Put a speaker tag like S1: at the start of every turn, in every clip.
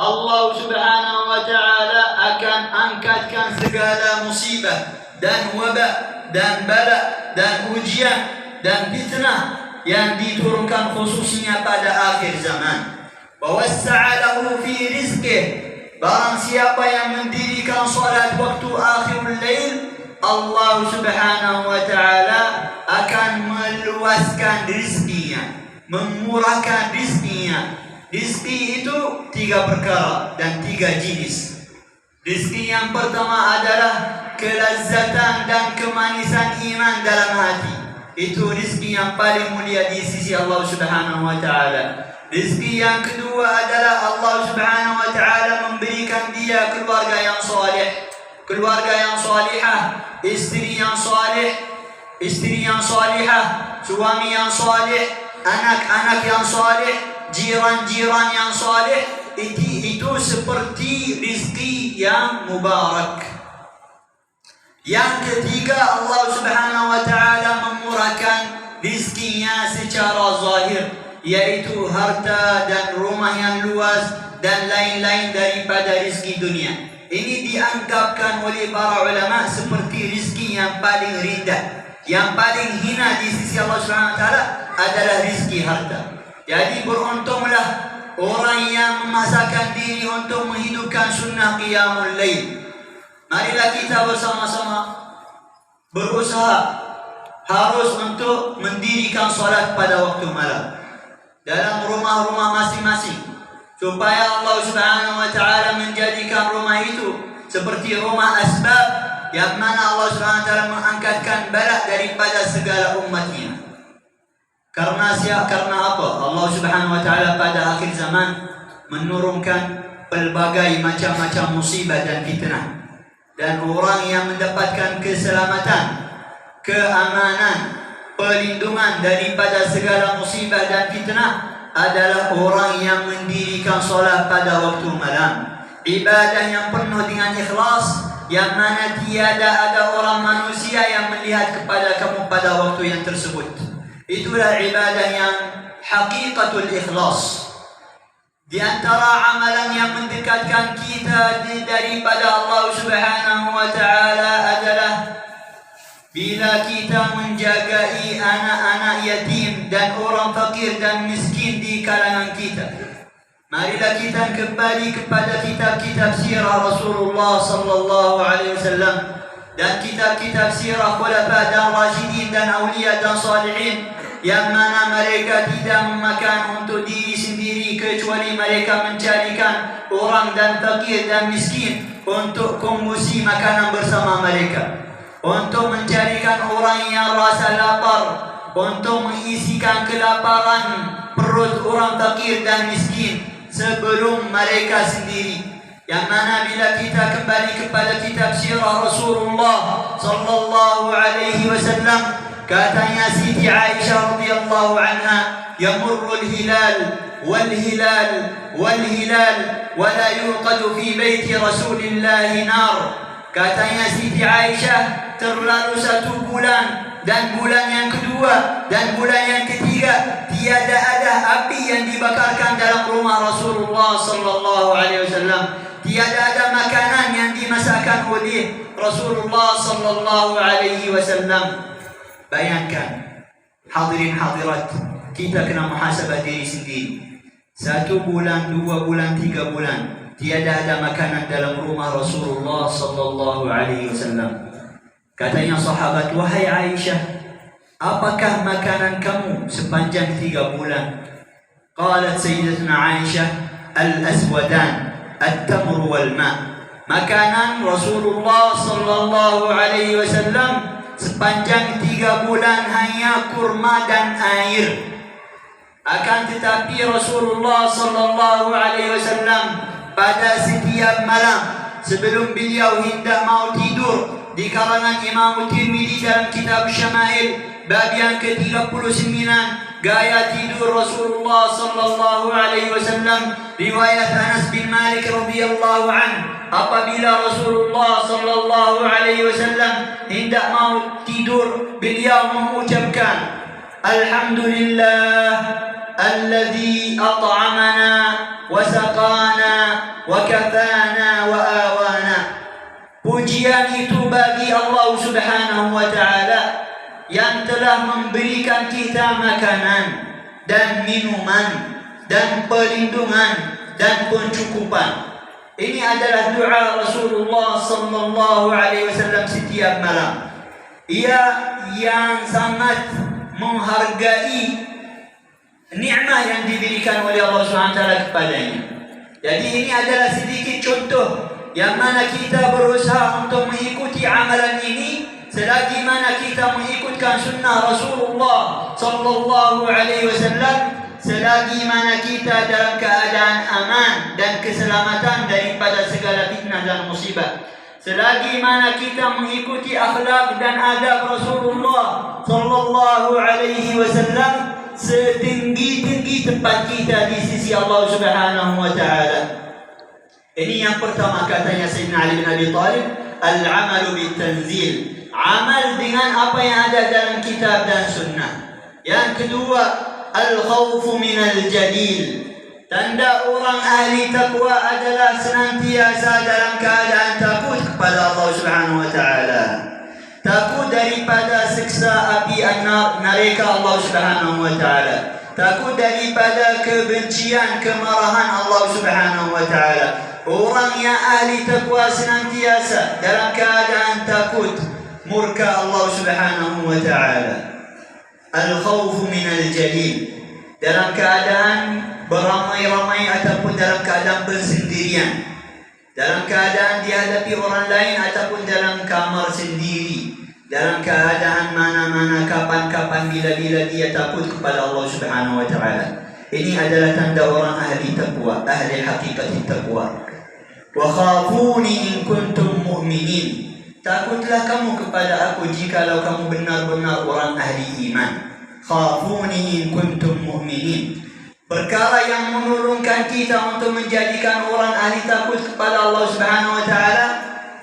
S1: Allah Subhanahu wa Ta'ala akan angkatkan segala musibah dan wabak dan bala dan ujian dan fitnah yang diturunkan khususnya pada akhir zaman. Wawassa'alahu fi rizqih, barang siapa yang mendirikan salat waktu akhirul lail, Allah Subhanahu wa Ta'ala akan meluaskan rizkinya, memurahkan rizkinya. Rizki itu 3 perkara dan 3 jenis. Rizki yang pertama adalah kelezatan dan kemanisan iman dalam hati. Itu rizki yang paling mulia di sisi Allah Subhanahu wa Ta'ala. Rizki yang kedua adalah Allah Subhanahu wa Ta'ala memberikan dia keluarga yang saleh, keluarga yang salihah, istri yang saleh, istri yang salihah, suami yang saleh, anak-anak yang saleh, jiran-jiran yang saleh. Itu seperti rizki yang mubarak. Yang ketiga, Allah Subhanahu wa Ta'ala memurahkan rizkinya secara zahir, yaitu harta dan rumah yang luas dan lain-lain daripada rizki dunia. Ini dianggapkan oleh para ulama seperti rizki yang paling rendah, yang paling hina di sisi Allah Subhanahu wa Ta'ala adalah rizki harta. Jadi beruntunglah orang yang memaksakan diri untuk menghidupkan sunnah qiyamul lail. Marilah kita bersama-sama berusaha harus untuk mendirikan salat pada waktu malam dalam rumah-rumah masing-masing, supaya Allah Subhanahu wa Ta'ala menjadikan rumah itu seperti rumah asbab, yang mana Allah Subhanahu wa Ta'ala mengangkatkan bala daripada segala umatnya. Karena apa? Allah Subhanahu wa Ta'ala pada akhir zaman menurunkan pelbagai macam-macam musibah dan fitnah, dan orang yang mendapatkan keselamatan, keamanan, perlindungan daripada segala musibah dan fitnah adalah orang yang mendirikan solat pada waktu malam. Ibadah yang penuh dengan ikhlas, yang mana tiada ada orang manusia yang melihat kepada kamu pada waktu yang tersebut. Itulah ibadah yang hakikatul ikhlas. Di antara amalan yang mendekatkan kita daripada Allah Subhanahu wa Ta'ala adalah bila kita menjagai anak-anak yatim dan orang fakir dan miskin di kalangan kita. Marilah kita kembali kepada kitab-kitab sirah Rasulullah sallallahu alaihi wasallam dan kitab-kitab sirah khulafa dan rasyidin dan awliya dan salihin, yang mana mereka tidak memakan untuk diri sendiri, kecuali mereka mencarikan orang dan fakir dan miskin untuk kongsi makanan bersama mereka, untuk mencarikan orang yang rasa lapar, untuk mengisikan kelaparan perut orang fakir dan miskin sebelum mereka sendiri. Yang mana bila kita kembali kepada kitab sirah Rasulullah sallallahu alaihi wasallam, katanya Siti Aisyah radhiyallahu anha, yamurru al-hilal wal-hilal wal-hilal wa la yuqadu fi baiti Rasulillah nar. Katanya Siti Aisyah, terlalu 1 bulan dan bulan yang kedua dan bulan yang ketiga tiada ada api yang dibakarkan dalam rumah Rasulullah sallallahu alaihi wasallam. Tiada ada makanan yang dimasakkan oleh Rasulullah sallallahu alaihi wasallam. Bayangkan, hadirin hadirat, kita kena muhasabah diri sendiri. 1 bulan, 2 bulan, 3 bulan tiada ada makanan dalam rumah Rasulullah sallallahu alaihi wasallam. Katanya sahabat, wahai Aisyah, apakah makanan kamu sepanjang 3 bulan? Qalat Sayyidatuna Aisyah, al-aswadan, at-tamr wal ma'. Makanan Rasulullah sallallahu alaihi wasallam sepanjang 3 bulan hanya kurma dan air. Akan tetapi Rasulullah sallallahu alaihi wasallam pada setiap malam sebelum beliau hendak mau tidur, di kalangan Imam Tirmidzi dalam kitab Syama'il bab yang ke-39, gaya tidur Rasulullah sallallahu alaihi wasallam, riwayat Anas bin Malik radhiyallahu anhu, apabila Rasulullah sallallahu alaihi wasallam hendak mau tidur, beliau mengucapkan, alhamdulillah alladhi at'amana wa saqana wa kafana wa awana. Pujian itu bagi Allah Subhanahu wa ta'ala yang telah memberikan kita makanan dan minuman dan perlindungan dan pencukupan. Ini adalah doa Rasulullah sallallahu alaihi wasallam setiap malam. Ia yang sangat menghargai nikmat yang diberikan oleh Allah Subhanahu wa taala kepadanya. Jadi ini adalah sedikit contoh yang mana kita berusaha untuk mengikuti amalan ini selagi mana kita mengikutkan sunnah Rasulullah sallallahu alaihi wasallam, selagi mana kita dalam keadaan aman dan keselamatan daripada segala fitnah dan musibah, selagi mana kita mengikuti akhlak dan adab Rasulullah sallallahu alaihi wasallam setinggi-tinggi tempat kita di sisi Allah Subhanahu wa taala. Ini yang pertama katanya Sayyidina Ali bin Abi Thalib, al-amalu bit-tanzil, amal dengan apa yang ada dalam kitab dan sunnah. Yang kedua, al-khawfu minal jalil, tanda orang ahli taqwa adalah senantiasa dalam keadaan takut kepada Allah Subhanahu wa taala. Takut daripada siksa api neraka Allah Subhanahu wa taala. Takut daripada kebencian, kemarahan Allah Subhanahu wa taala. Orang yang ahli taqwa senantiasa dalam keadaan takut murka Allah Subhanahu wa taala. Al-khawfu minal jalil, dalam keadaan beramai-ramai ataupun dalam keadaan bersendirian, dalam keadaan dihadapi orang lain ataupun dalam kamar sendiri, dalam keadaan mana-mana, kapan-kapan, bila-bila dia takut kepada Allah Subhanahu wa taala. Ini adalah tanda orang ahli taqwa, ahli hakikat taqwa. Wa khafuni in kuntum mu'minin, takutlah kamu kepada aku jikalau kamu benar-benar orang ahli iman. Khafuni in kuntum mu'minin, perkara yang menurunkan kita untuk menjadikan orang ahli takut kepada Allah Subhanahu wa taala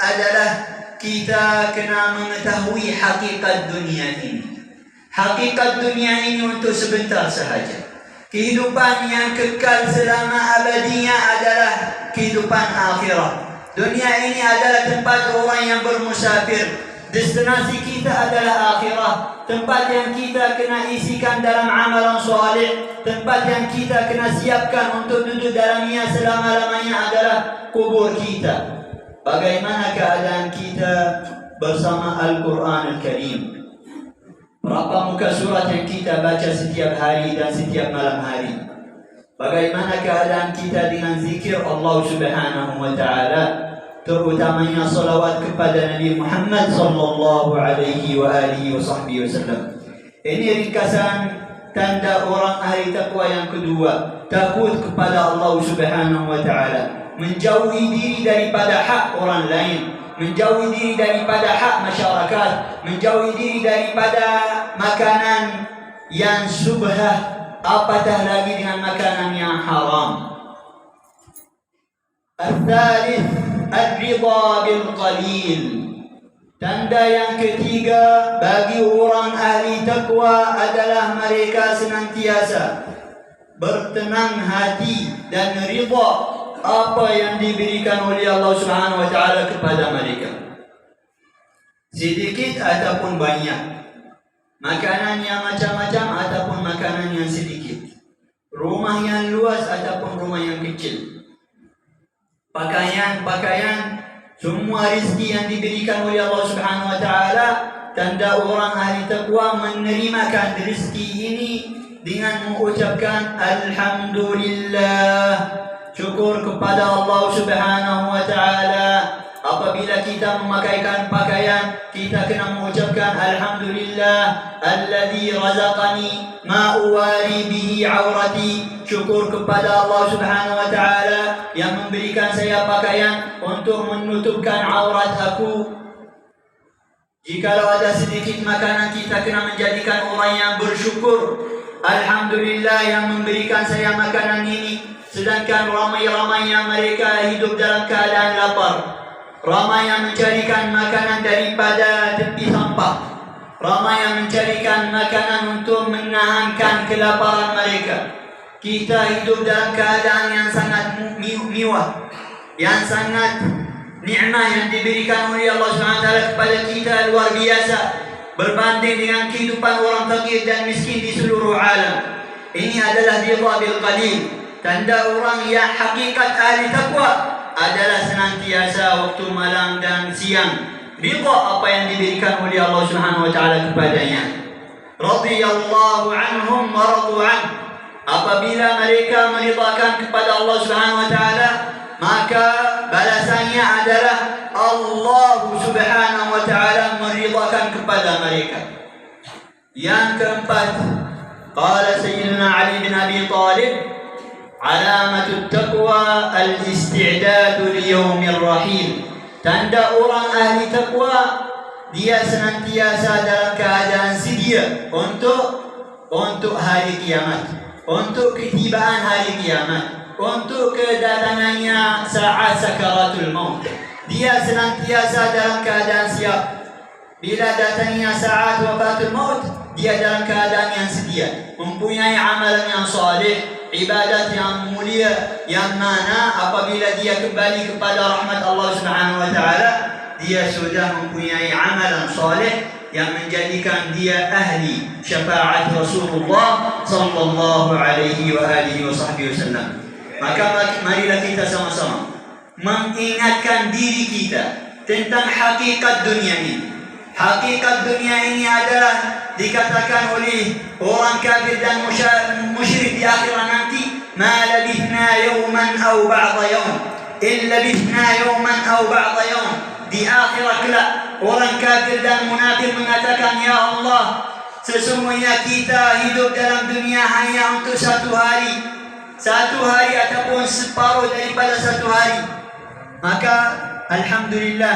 S1: adalah kita kena mengetahui hakikat dunia ini. Hakikat dunia ini untuk sebentar sahaja. Kehidupan yang kekal selama abadinya adalah kehidupan akhirat. Dunia ini adalah tempat orang yang bermusafir. Destinasi kita adalah akhirat. Tempat yang kita kena isikan dalam amalan soleh. Tempat yang kita kena siapkan untuk duduk dalamnya selama-lamanya adalah kubur kita. Bagaimana keadaan kita bersama Al-Quran Al-Karim? Berapa muka surat yang kita baca setiap hari dan setiap malam hari? Bagaimana keadaan kita dengan zikir Allah Subhanahu wa taala, terutamanya salawat kepada Nabi Muhammad sallallahu alaihi wa alihi wasallam. Ini ringkasan tanda orang ahli taqwa yang kedua, takut kepada Allah Subhanahu wa taala, menjauhi diri daripada hak orang lain, menjauhi diri daripada hak masyarakat, menjauhi diri daripada makanan yang subhah, apatah lagi dengan makanan yang haram. Al-thalith, al-ridha bil-qalil, tanda yang ketiga bagi orang ahli taqwa adalah mereka senantiasa bertenang hati dan ridha apa yang diberikan oleh Allah Subhanahu wa taala kepada mereka. Sedikit ataupun banyak, makanan yang macam-macam ataupun makanan yang sedikit, rumah yang luas ataupun rumah yang kecil, pakaian, semua rezeki yang diberikan oleh Allah Subhanahu wa taala, tanda orang ahli taqwa menerimakan rezeki ini dengan mengucapkan alhamdulillah, syukur kepada Allah Subhanahu wa taala. Apabila kita memakaikan pakaian, kita kena mengucapkan alhamdulillah alladzi razaqani ma uwari bihi aurati, syukur kepada Allah Subhanahu wa taala yang memberikan saya pakaian untuk menutupkan aurat aku. Jikalau ada sedikit makanan, kita kena menjadikan orang yang bersyukur. Alhamdulillah yang memberikan saya makanan ini. Sedangkan ramai-ramai yang mereka hidup dalam keadaan lapar, ramai yang mencarikan makanan daripada tepi sampah, ramai yang mencarikan makanan untuk menahankan kelaparan mereka. Kita hidup dalam keadaan yang sangat mewah, yang sangat nikmat yang diberikan oleh Allah SWT kepada kita luar biasa berbanding dengan kehidupan orang fakir dan miskin di seluruh alam. Ini adalah ridha bil qalil. Tanda orang yang hakikat ahli taqwa adalah senantiasa waktu malam dan siang ridha apa yang diberikan oleh Allah Subhanahu wa taala kepadanya. Radhiyallahu anhum wa radu an. Apabila mereka meridhakan kepada Allah Subhanahu wa taala, maka balasannya adalah Allah Subhanahu wa taala meridhakan kepada mereka. Yang keempat, qala Sayyidina Ali bin Abi Thalib, alamatut taqwa al-isti'dadu li yaumir rahim. Tanda orang ahli taqwa, dia senantiasa dalam keadaan sedia untuk hari kiamat, untuk ketibaan hari kiamat, untuk kedatangannya saat sakaratul maut. Dia senantiasa dalam keadaan siap. Bila datangnya saat wafatul maut, dia dalam keadaan yang sedia, mempunyai amalan yang saleh, ibadat yang mulia, yang mana apabila dia kembali kepada rahmat Allah Subhanahu wa taala, dia sudah mempunyai amalan saleh yang menjadikan dia ahli syafaat Rasulullah sallallahu alaihi wasallam. Maka marilah kita sama-sama mengingatkan diri kita tentang hakikat dunia ini. Hakikat dunia ini adalah dikatakan oleh orang kafir dan musyrik di akhirat nanti, ma labithna yawman aw ba'da yawm, in labithna yawman aw ba'da yawm. Di akhirat kelak orang kafir dan munafik mengatakan, ya Allah, sesungguhnya kita hidup dalam dunia hanya untuk satu hari ataupun separuh daripada satu hari. Maka alhamdulillah